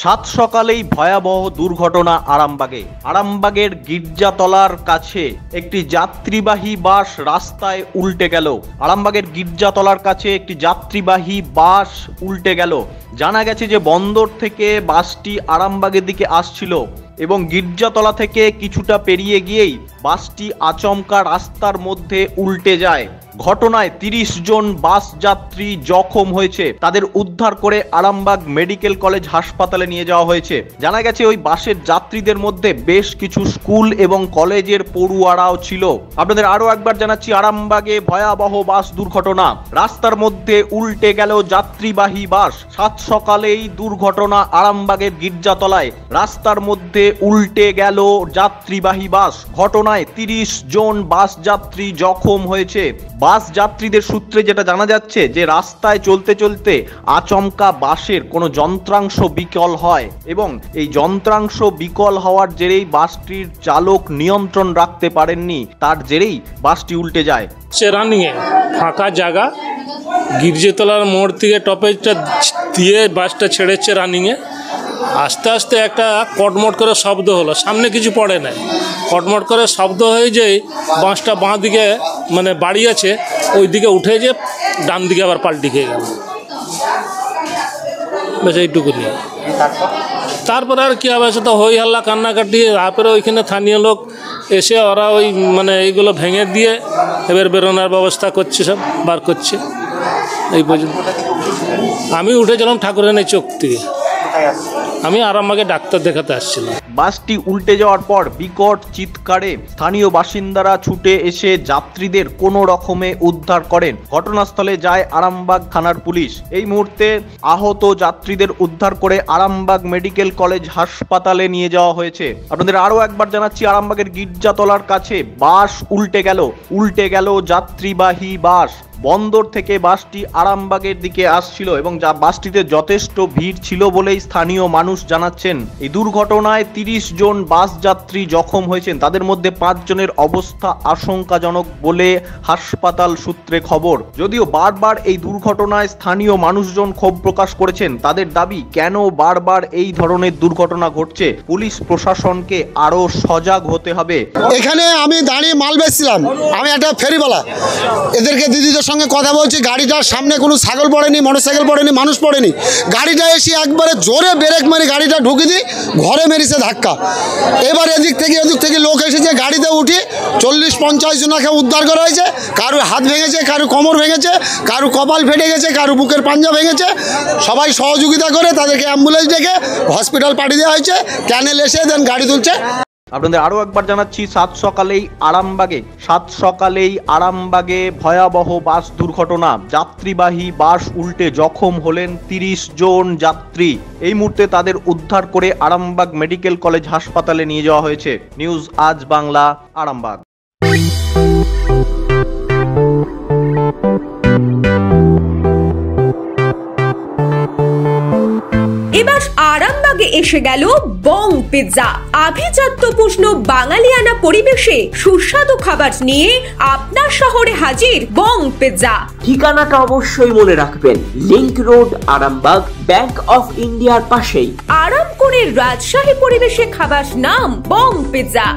সাত সকালেই ভয়াবহ দুর্ঘটনা আরামবাগের গির্জাতলার কাছে একটি যাত্রীবাহী বাস রাস্তায় উল্টে গেল। আরামবাগের গির্জাতলার কাছে একটি যাত্রীবাহী বাস উল্টে গেল। জানা গেছে যে বন্দর থেকে বাসটি আরামবাগের দিকে আসছিল এবং গির্জাতলা থেকে কিছুটা পেরিয়ে গিয়েই বাসটি আচমকা রাস্তার মধ্যে উল্টে যায়। ঘটনায় 30 জন বাস যাত্রী জখম হয়েছে। তাদের উদ্ধার করে আরামবাগ মেডিকেল কলেজ হাসপাতালে নিয়ে যাওয়া হয়েছে। জানা গেছে ওই বাসের যাত্রীদের মধ্যে বেশ কিছু স্কুল এবং কলেজের পড়ুয়ারাও ছিল। আপনাদের আরো একবার জানাচ্ছি, আরামবাগে ভয়াবহ বাস দুর্ঘটনা, রাস্তার মধ্যে উল্টে গেল যাত্রীবাহী বাস। সাত সকালেই দুর্ঘটনা আরামবাগের গির্জাতলায়, রাস্তার মধ্যে উল্টে গেল যাত্রীবাহী বাস। ঘটনায় 30 জন বাস যাত্রী জখম হয়েছে। বাস যাত্রীদের সূত্রে যেটা জানা যাচ্ছে যে রাস্তায় চলতে চলতে আচমকা বাসের কোনো যন্ত্রাংশ বিকল হয় এবং এই যন্ত্রাংশ বিকল হওয়ার জেরেই বাসটির চালক নিয়ন্ত্রণ রাখতে পারেননি, তার জেরেই বাসটি উল্টে যায়। রানিংয়ে ফাঁকা জায়গা, গির্জাতলার মোড় থেকে টপেজটা দিয়ে বাসটা ছেড়েছে রানিংয়ে। আস্তে আস্তে একটা কটমট করে শব্দ হলো, সামনে কিছু পড়ে নাই, কটমট করে শব্দ হয়ে যায়। বাসটা বাঁ দিকে মানে বাড়ি আছে, ওই দিকে উঠে যে ডান দিকে আবার পাল্টি খেয়ে গেল। বেশ এইটুকুনি। তারপরে আর কি হবে, সেটা হই হাল্লা কান্নাকাটি। তারপরে ওইখানে স্থানীয় লোক এসে ওরা ওই মানে এইগুলো ভেঙে দিয়ে এবার বেরোনোর ব্যবস্থা করছে, সব বার করছে। এই পর্যন্ত আমি উঠেছিলাম ঠাকুরানীর চোখ থেকে, আমি আরামবাগে ডাক্তার দেখাতে আসছিলাম। বাসটি উল্টে যাওয়ার পর বিকট চিৎকারে স্থানীয় বাসিন্দারা ছুটে এসে যাত্রীদের কোনো রকমে উদ্ধার করেন। ঘটনাস্থলে যায় আরামবাগ থানার পুলিশ। এই মুহূর্তে আহত যাত্রীদের উদ্ধার করে আরামবাগ মেডিকেল কলেজ হাসপাতালে নিয়ে যাওয়া হয়েছে। আপনাদের আরো একবার জানাচ্ছি, আরামবাগের গির্জাতলার কাছে বাস উল্টে গেল যাত্রীবাহী বাস। বন্দর থেকে বাসটি আরামবাগের দিকে আসছিল এবং বাসটিতে যথেষ্ট ভিড় ছিল বলেই স্থানীয় মানুষ জানাচ্ছেন। এই দুর্ঘটনায় 30 জন বাস যাত্রী জখম হয়েছেন। তাদের মধ্যে 5 জনের অবস্থা আশঙ্কাজনক বলে হাসপাতাল সূত্রে খবর। যদিও বারবার এই দুর্ঘটনায় স্থানীয় মানুষজন ক্ষোভ প্রকাশ করেছেন। তাদের দাবি, কেন বারবার এই ধরনের দুর্ঘটনা ঘটছে? পুলিশ প্রশাসনকে আরো সজাগ হতে হবে। এখানে আমি দাঁড়িয়ে মাল বেচছিলাম, আমি একটা ফেরিওয়ালা, এদেরকে দিদিদের সঙ্গে কথা বলছি। গাড়িটার সামনে কোনো ছাগল পড়েনি, মোটরসাইকেল পড়েনি, মানুষ পড়েনি। গাড়িটা এসে একবারে জোরে ব্রেক মারি গাড়িটা ঢুকে দিই, ঘরে মেরেছে ধাক্কা। এবার এদিক থেকে লোক এসেছে, গাড়িতে উঠি 40-50 জনকে উদ্ধার করা হয়েছে। কারো হাত ভেঙেছে, কারো কোমর ভেঙেছে, কারো কপাল ফেটে গেছে, কারো বুকের পাঞ্জা ভেঙেছে। সবাই সহযোগিতা করে তাদেরকে অ্যাম্বুলেন্স ডেকে হসপিটাল পাঠিয়ে দেওয়া হয়েছে। ক্যানেল এসে দেন গাড়ি তুলছে। আপনাদের আরো একবার জানাচ্ছি, সাত সকালেই আরামবাগে ভয়াবহ বাস দুর্ঘটনা। যাত্রীবাহী বাস উল্টে জখম হলেন 30 জন যাত্রী। এই মুহূর্তে তাদের উদ্ধার করে আরামবাগ মেডিকেল কলেজ হাসপাতালে নিয়ে যাওয়া হয়েছে। নিউজ আজ বাংলা, আরামবাগ। এবার আরামবাগে এসে গেল বং পিৎজা। আভিজাত্য পুষ্ণ বাঙালিয়ানা পরিবেশে সুস্বাদু খাবার নিয়ে আপনার শহরে হাজির বং পিৎজা। ঠিকানাটা অবশ্যই মনে রাখবেন, link road, Arambagh, bank of ইন্ডিয়ার পাশেই। আরাম করে রাজশাহী পরিবেশে খাবার নাম বং পিৎজা।